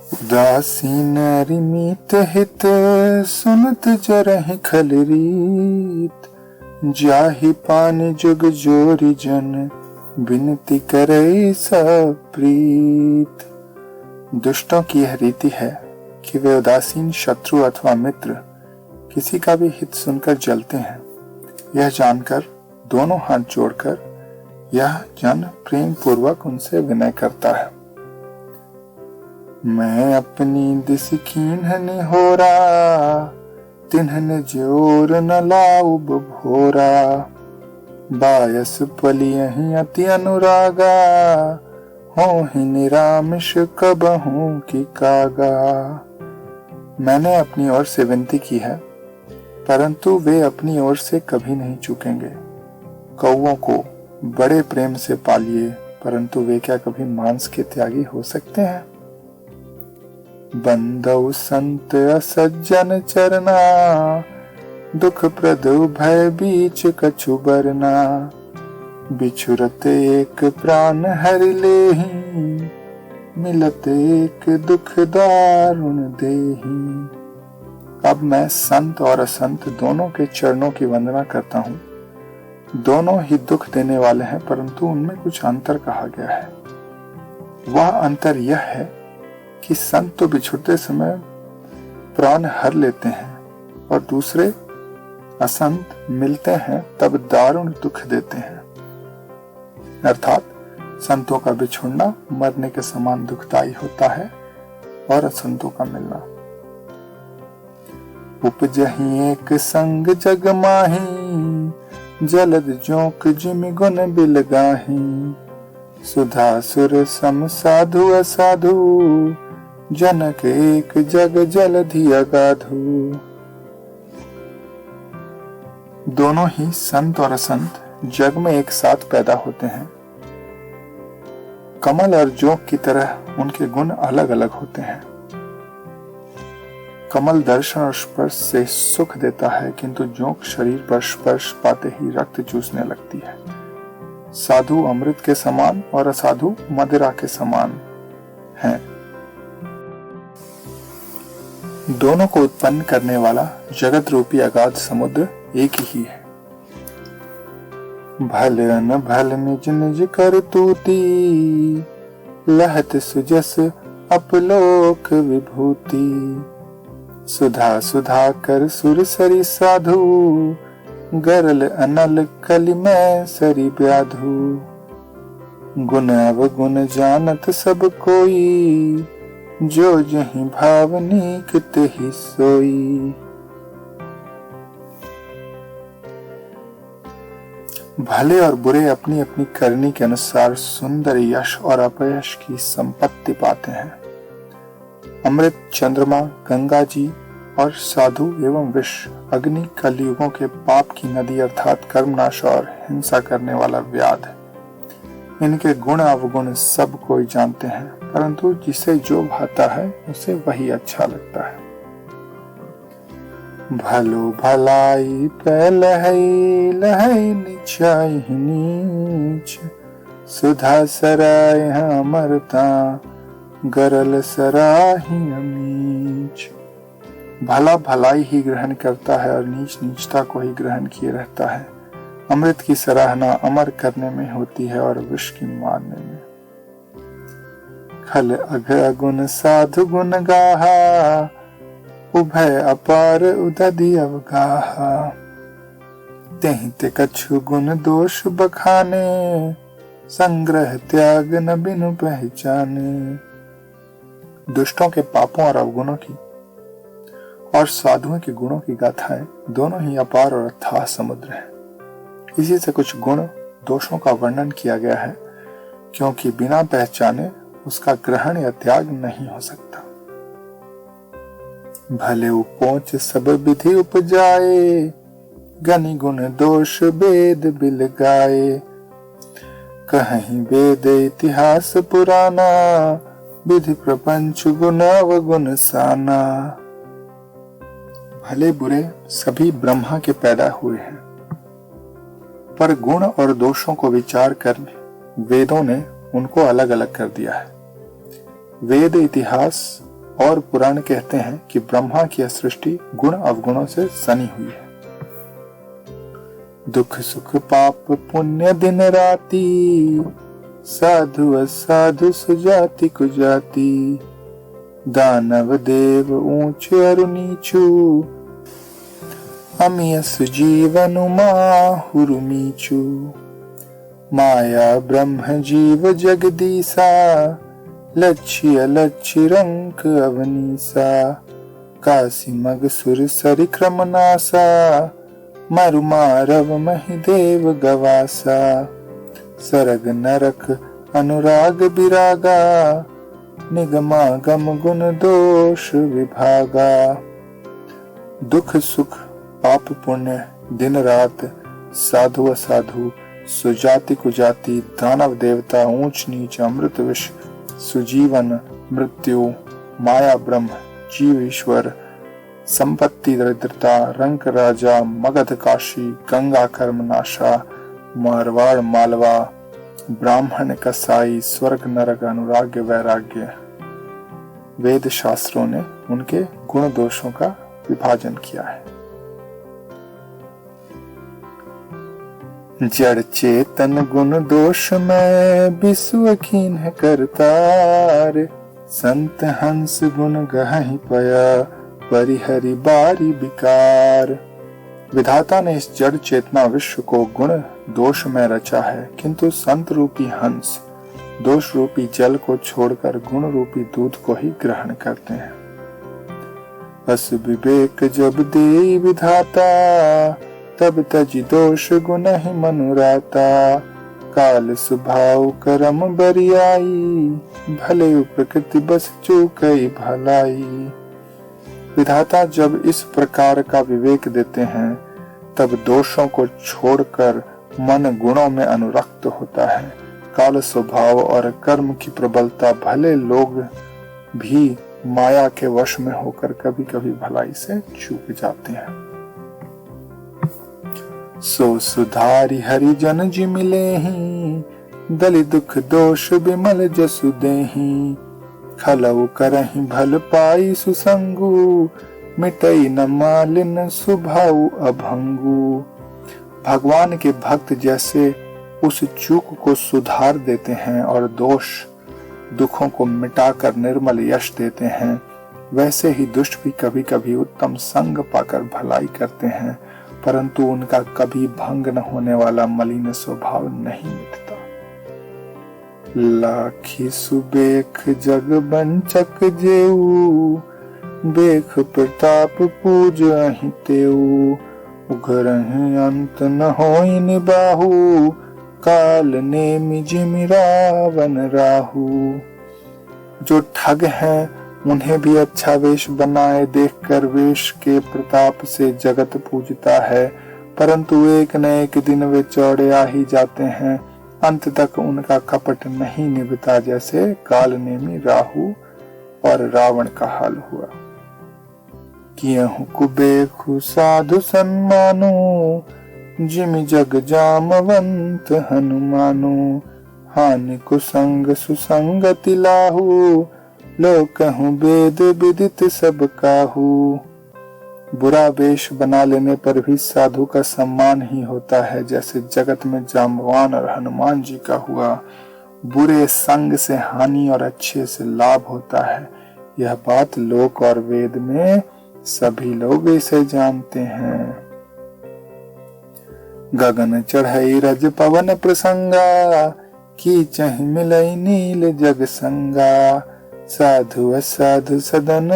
उदासीन रिमीत हित सुनत जरहि खलरीत, जाहि पानी जुग जोरी जन विनती करे सप्रीत। दुष्टों की यह रीति है कि वे उदासीन शत्रु अथवा मित्र किसी का भी हित सुनकर जलते हैं। यह जानकर दोनों हाथ जोड़कर यह जन प्रेम पूर्वक उनसे विनय करता है। मैं अपनी दिस कीन्हन होरा, तिन्हन जोर न लाऊ भोरा, बायस पलियहि अति अनुरागा, होहि निरामिष कबहू की कागा। मैंने अपनी ओर से विनती की है, परंतु वे अपनी ओर से कभी नहीं चूकेंगे। कौओं को बड़े प्रेम से पालिए, परंतु वे क्या कभी मांस के त्यागी हो सकते हैं। बंदौ संत असज्जन चरना, दुख प्रद भय बीच कछु बरना, बिछुरत एक प्राण हरि लेहि, मिलत एक दुख दारुण देहि। अब मैं संत और असंत दोनों के चरणों की वंदना करता हूँ। दोनों ही दुख देने वाले हैं, परंतु उनमें कुछ अंतर कहा गया है। वह अंतर यह है कि संत तो बिछुड़ते समय प्राण हर लेते हैं और दूसरे असंत मिलते हैं तब दारुण दुख देते हैं। अर्थात संतों का बिछुड़ना मरने के समान दुखदायी होता है और असंतों का मिलना। उपजहि एक संग जग माही, जलद जोंक जिमि गुण बिलगाही, सुधा सुर सम साधु असाधु, जनक एक जग जलधि अगाधु। दोनों ही संत और असंत जग में एक साथ पैदा होते हैं। कमल और जोंक की तरह उनके गुण अलग अलग होते हैं। कमल दर्शन और स्पर्श से सुख देता है, किंतु जोंक शरीर पर स्पर्श पाते ही रक्त चूसने लगती है। साधु अमृत के समान और असाधु मदिरा के समान हैं। दोनों को उत्पन्न करने वाला जगत रूपी अगाध समुद्र एक ही है। भल न भल निज निज करतूती, लहत सुजस अपलोक विभूति, सुधा सुधा कर सुर सरी साधु, गरल अनल कलि में सरी व्याधु। गुण अवगुण जानत सब कोई, जो जहि भावनी तेहि सोई। भले और बुरे अपनी अपनी करनी के अनुसार सुंदर यश और अपयश की संपत्ति पाते हैं। अमृत, चंद्रमा, गंगा जी और साधु एवं विष, अग्नि कलयुगों के पाप की नदी अर्थात कर्मनाश और हिंसा करने वाला व्याध। इनके गुण अवगुण सब कोई जानते हैं, परंतु जिसे जो भाता है उसे वही अच्छा लगता है। भलो भलाई पे लहई लहई निचाई नीच, सुधा सराय अमरता, गरल सराही नीच। भला भलाई ही ग्रहण करता है और नीच नीचता को ही ग्रहण किए रहता है। अमृत की सराहना अमर करने में होती है और विष की मारने में। खल अघ अगुण साधु गुण गाहा, उभय अपार उदधि अवगाहा, तेहि ते कछु गुण दोष बखाने, संग्रह त्याग न बिनु पहचाने। दुष्टों के पापों और अवगुणों की और साधुओं के गुणों की गाथाएं दोनों ही अपार और अथाह समुद्र हैं। इसी से कुछ गुण दोषों का वर्णन किया गया है, क्योंकि बिना पहचाने उसका ग्रहण या त्याग नहीं हो सकता। भले उपोच सब विधि उपजाए, गनि गुण दोष वेद बिल गाए, कहीं वेद इतिहास पुराना, विधि प्रपंच गुण अवगुण साना। भले बुरे सभी ब्रह्मा के पैदा हुए हैं, पर गुण और दोषों को विचार कर वेदों ने उनको अलग अलग कर दिया है। वेद इतिहास और पुराण कहते हैं कि ब्रह्मा की यह सृष्टि गुण अवगुणों से सनी हुई है। दुख सुख पाप पुण्य दिन राति, साधु असाधु सुजाति कुजाति, दानव देव ऊंच अरु नीचू, अमियस जीवन माहुरु मीचू, माया ब्रह्म जीव जगदीसा, लक्ष्य अलक्ष्य रंक अवनीसा, काशी मग सुर सरि क्रमनासा, मरु मारव महिदेव गवासा, सरग नरक अनुराग विरागा, निगमागम गुण दोष विभागा। दुख सुख पाप पुण्य दिन रात, साधु असाधु, सुजाति कुजाति, दानव देवता, ऊंच नीच, अमृत विष, सुजीवन मृत्यु, माया ब्रह्म, जीव ईश्वर, संपत्ति दरिद्रता, रंक राजा, मगध काशी, गंगा कर्मनाशा, मारवाड़ मालवा, ब्राह्मण कसाई, स्वर्ग नरक, अनुराग्य वैराग्य। वेद शास्त्रों ने उनके गुण दोषों का विभाजन किया है। जड़ चेतन गुण दोष में विश्व कीन है करतार, संत हंस गुण गहि पया, परिहरि बारी विकार। विधाता ने इस जड़ चेतना विश्व को गुण दोष में रचा है, किंतु संत रूपी हंस दोष रूपी जल को छोड़कर गुण रूपी दूध को ही ग्रहण करते हैं। बस विवेक जब दे विधाता, तब तज दोष गुण ही मनुराता, काल स्वभाव कर्म बरियाई, भले प्रकृति बस चूकई भलाई। विधाता जब इस प्रकार का विवेक देते हैं, तब दोषों को छोड़कर मन गुणों में अनुरक्त होता है। काल स्वभाव और कर्म की प्रबलता भले लोग भी माया के वश में होकर कभी कभी भलाई से चूक जाते हैं। सो सुधारी हरिजन जी मिले ही, दलि दुख दोष विमल जसु देहि, खलउ करहि भल पाई सुसंगु, मिटई न मालिन सुभाउ अभंगु। भगवान के भक्त जैसे उस चूक को सुधार देते हैं और दोष दुखों को मिटाकर निर्मल यश देते हैं, वैसे ही दुष्ट भी कभी कभी उत्तम संग पाकर भलाई करते हैं, परंतु उनका कभी भंग न होने वाला मलिन स्वभाव नहीं मिटता। लाखी सुबेख जग बंचक जेऊ, बेख प्रताप पूज अहि तेऊ, उघरहि अंत न होई निबाहु, काल नेमि जिमि रावण राहु। जो ठग हैं उन्हें भी अच्छा वेश बनाए देखकर वेश के प्रताप से जगत पूजता है, परंतु एक न एक दिन वे चौड़े आ ही जाते हैं, अंत तक उनका कपट नहीं निभता, जैसे काल नेमि राहु और रावण का हाल हुआ। कियहु कुबेखु साधु सन्मानु, जिमि जग जामवंत हनुमानु, हानि कुसंग सुसंगति लाहु, लोकहु वेद विदित सब काहू। बुरा वेश बना लेने पर भी साधु का सम्मान ही होता है, जैसे जगत में जाम्बवान और हनुमान जी का हुआ। बुरे संग से हानि और अच्छे से लाभ होता है, यह बात लोक और वेद में सभी लोग इसे जानते हैं। गगन चढ़ई रज पवन प्रसंगा, की चहि मिलई नील जग संगा, साधु असाधु सदन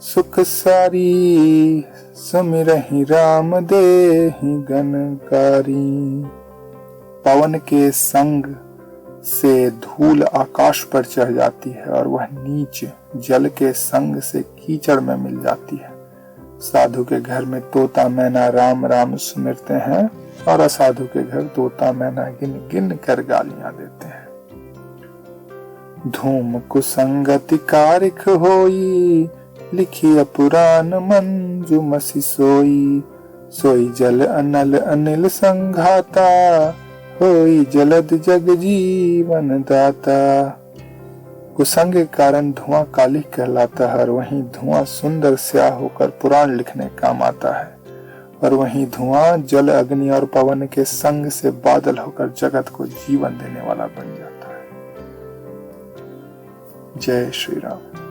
सुख सारी, सुमिरहि राम देहि गणकारी। पवन के संग से धूल आकाश पर चढ़ जाती है और वह नीच जल के संग से कीचड़ में मिल जाती है। साधु के घर में तोता मैना राम राम सुमिरते हैं और असाधु के घर तोता मैना गिन गिन कर गालियां देते हैं। धूम कुसंगति कारिक होई, लिखी पुराण मंजू मसी सोई, सोई जल अनल अनिल संघाता, होई जलद जग जीवन दाता। कुसंग के कारण धुआं काली कहलाता है और वहीं धुआं सुंदर स्याह होकर पुराण लिखने काम आता है। और वहीं धुआं जल अग्नि और पवन के संग से बादल होकर जगत को जीवन देने वाला बन जाता है। जय श्री राम।